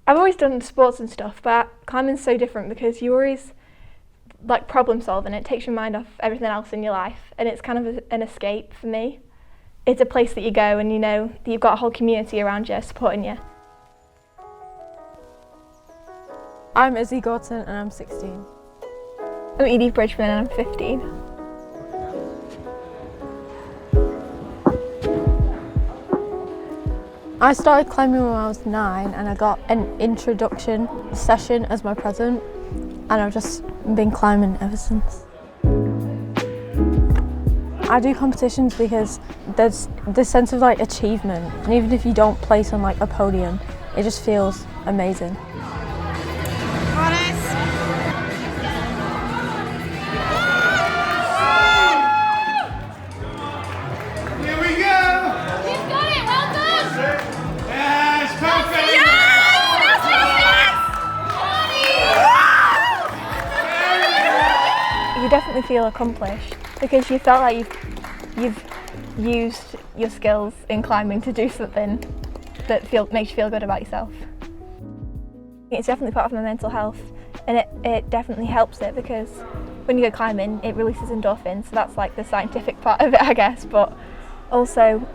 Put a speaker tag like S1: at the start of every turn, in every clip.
S1: I've always done sports and stuff, but climbing's so different because you always like problem solving. It takes your mind off everything else in your life, and it's kind of an escape for me. It's a place that you go and you know that you've got a whole community around you supporting you.
S2: I'm Izzy and I'm 16.
S1: I'm Edie Bridgman and I'm 15.
S2: I started climbing when I was 9 and I got an introduction session as my present, and I've just been climbing ever since. I do competitions because there's this sense of like achievement, and even if you don't place on like a podium, it just feels amazing.
S1: You definitely feel accomplished because you felt like you've used your skills in climbing to do something that makes you feel good about yourself. It's definitely part of my mental health, and it definitely helps it because when you go climbing it releases endorphins, so that's like the scientific part of it, I guess, but also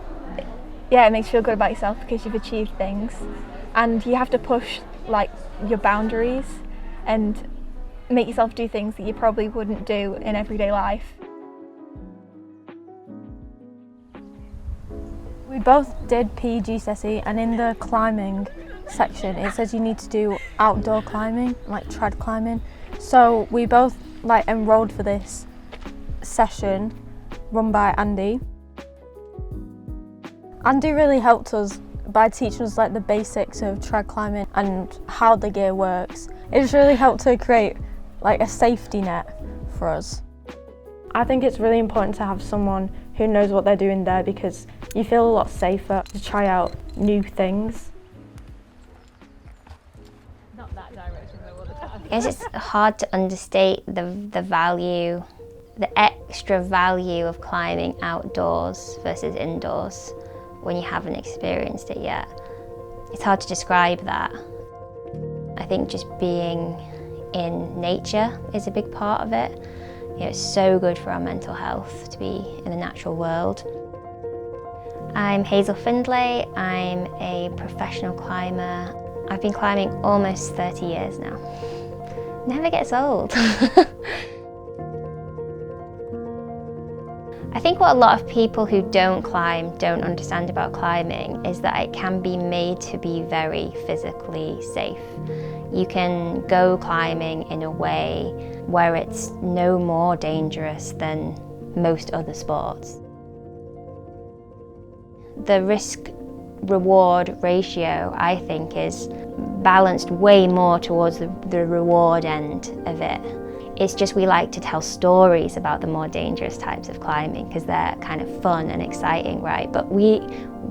S1: yeah, it makes you feel good about yourself because you've achieved things, and you have to push like your boundaries and make yourself do things that you probably wouldn't do in everyday life.
S2: We both did PE GCSE, and in the climbing section it says you need to do outdoor climbing, like trad climbing. So we both like enrolled for this session run by Andy. Andy really helped us by teaching us like the basics of trad climbing and how the gear works. It just really helped to create like a safety net for us. I think it's really important to have someone who knows what they're doing there because you feel a lot safer to try out new things.
S3: Not that direction though all the time. It's just hard to understate the value, the extra value of climbing outdoors versus indoors when you haven't experienced it yet. It's hard to describe that. I think just being in nature is a big part of it. You know, it's so good for our mental health to be in the natural world. I'm Hazel Findlay. I'm a professional climber. I've been climbing almost 30 years now. Never gets old. I think what a lot of people who don't climb don't understand about climbing is that it can be made to be very physically safe. You can go climbing in a way where it's no more dangerous than most other sports. The risk-reward ratio, I think, is balanced way more towards the reward end of it. It's just we like to tell stories about the more dangerous types of climbing because they're kind of fun and exciting, right? But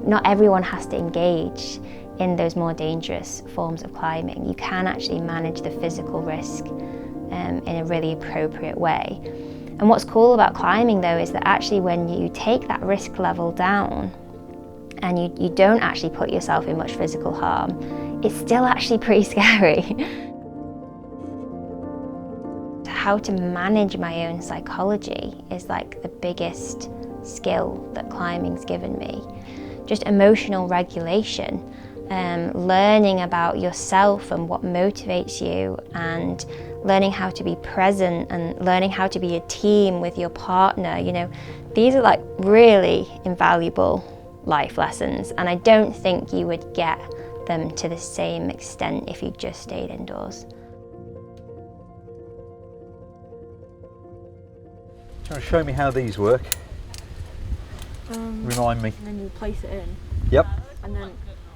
S3: not everyone has to engage in those more dangerous forms of climbing. You can actually manage the physical risk in a really appropriate way. And what's cool about climbing though is that actually when you take that risk level down and you don't actually put yourself in much physical harm, it's still actually pretty scary. How to manage my own psychology is like the biggest skill that climbing's given me. Just emotional regulation, learning about yourself and what motivates you, and learning how to be present and learning how to be a team with your partner. You know, these are like really invaluable life lessons, and I don't think you would get them to the same extent if you just stayed indoors.
S4: Do you want to show me how these work? Remind me.
S2: And then you place it in.
S4: Yep.
S2: And then,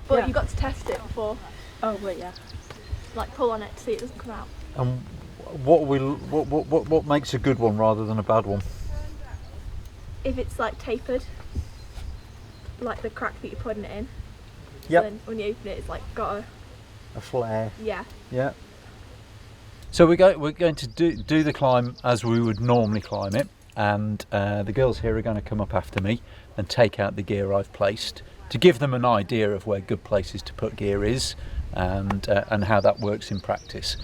S1: But
S2: yeah.
S1: you got to test it before,
S2: Oh wait, yeah.
S1: like pull on it to see it doesn't come out.
S4: And what makes a good one rather than a bad one?
S1: If it's like tapered, like the crack that you're putting it in,
S4: Yep.
S1: so then when you open it, it's like got
S4: A flare.
S1: yeah.
S4: Yeah. So we're going to do the climb as we would normally climb it, and the girls here are going to come up after me and take out the gear I've placed to give them an idea of where good places to put gear is, and how that works in practice.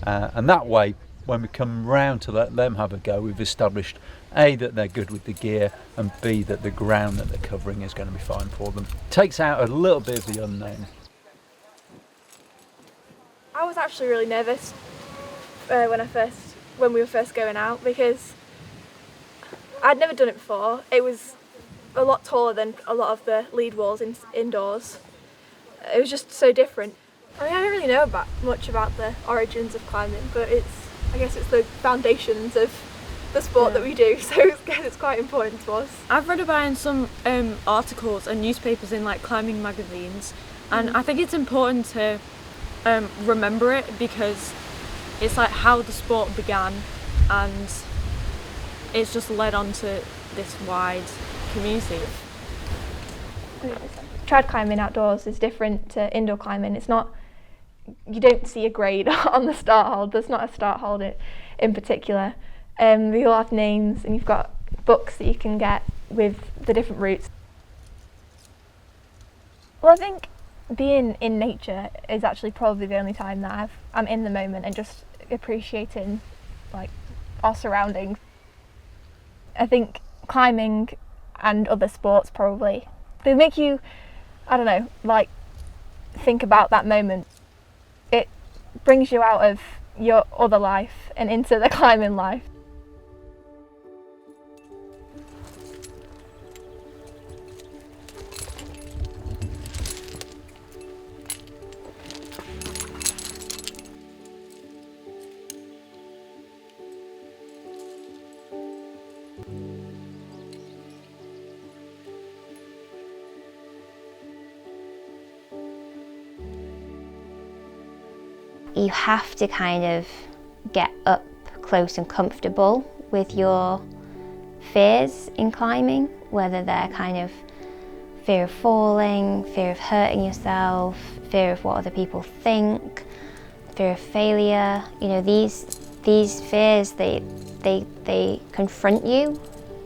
S4: And that way, when we come round to let them have a go, we've established A, that they're good with the gear, and B, that the ground that they're covering is going to be fine for them. Takes out a little bit of the unknown.
S1: I was actually really nervous when we were first going out, because I'd never done it before. It was a lot taller than a lot of the lead walls indoors. It was just so different. I mean, I don't really know much about the origins of climbing, but I guess it's the foundations of the sport that we do, so it's quite important to us.
S2: I've read about it in some articles and newspapers in like climbing magazines, and I think it's important to remember it, because it's like how the sport began, and it's just led on to this wide community.
S1: Trad climbing outdoors is different to indoor climbing. It's not, you don't see a grade on the start hold. There's not a start hold in particular. We all have names, and you've got books that you can get with the different routes. Well, I think being in nature is actually probably the only time that I'm in the moment and just appreciating like our surroundings. I think climbing and other sports probably, they make you, I don't know, like think about that moment. It brings you out of your other life and into the climbing life.
S3: You have to kind of get up close and comfortable with your fears in climbing, whether they're kind of fear of falling, fear of hurting yourself, fear of what other people think, fear of failure. You know, these fears, they confront you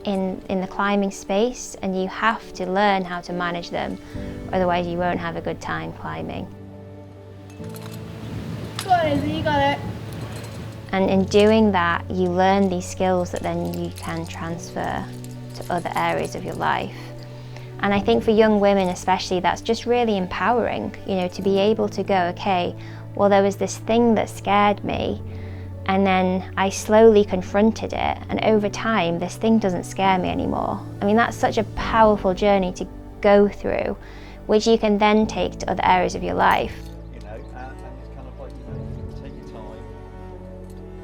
S3: in the climbing space, and you have to learn how to manage them, otherwise you won't have a good time climbing.
S5: Go on, Izzy, you got it.
S3: And in doing that, you learn these skills that then you can transfer to other areas of your life. And I think for young women especially, that's just really empowering, you know, to be able to go, okay, well, there was this thing that scared me, and then I slowly confronted it, and over time, this thing doesn't scare me anymore. I mean, that's such a powerful journey to go through, which you can then take to other areas of your life.
S4: You know, and it's kind of like, you know, take your time.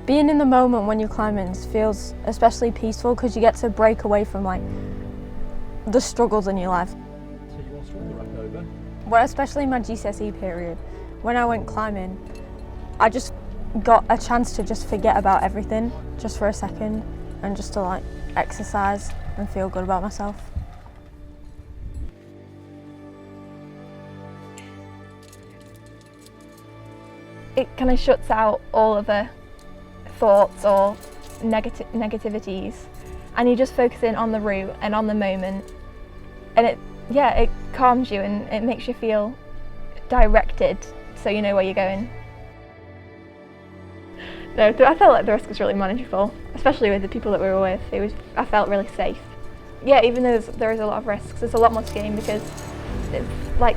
S2: Being in the moment when you're climbing feels especially peaceful, because you get to break away from like the struggles in your life.
S4: So you want to swing the rack over?
S2: Well, especially in my GCSE period, when I went climbing, I just got a chance to just forget about everything just for a second, and just to like exercise and feel good about myself.
S1: It kind of shuts out all other thoughts or negativities, and you just focus in on the route and on the moment, and it calms you and it makes you feel directed, so you know where you're going. No, I felt like the risk was really manageable, especially with the people that we were with. I felt really safe. Yeah, even though there is a lot of risks, there's a lot more to gain, because it's like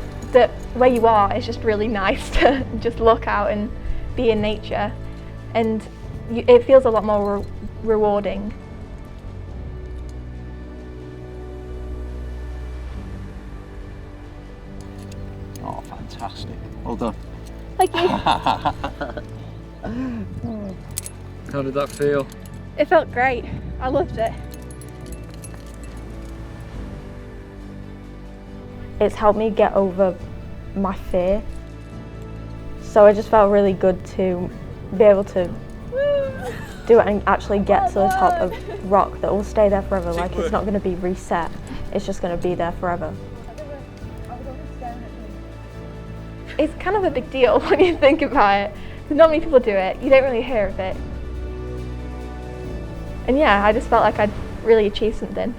S1: where you are is just really nice to just look out and be in nature, and it feels a lot more rewarding.
S4: Oh, fantastic. Well done.
S1: Thank you.
S4: How did that feel?
S1: It felt great. I loved it.
S2: It's helped me get over my fear. So it just felt really good to be able to do it and actually get to the top of rock that will stay there forever. Like, it's not going to be reset, it's just going to be there forever.
S1: It's kind of a big deal when you think about it. Not many people do it, you don't really hear of it. And yeah, I just felt like I'd really achieved something.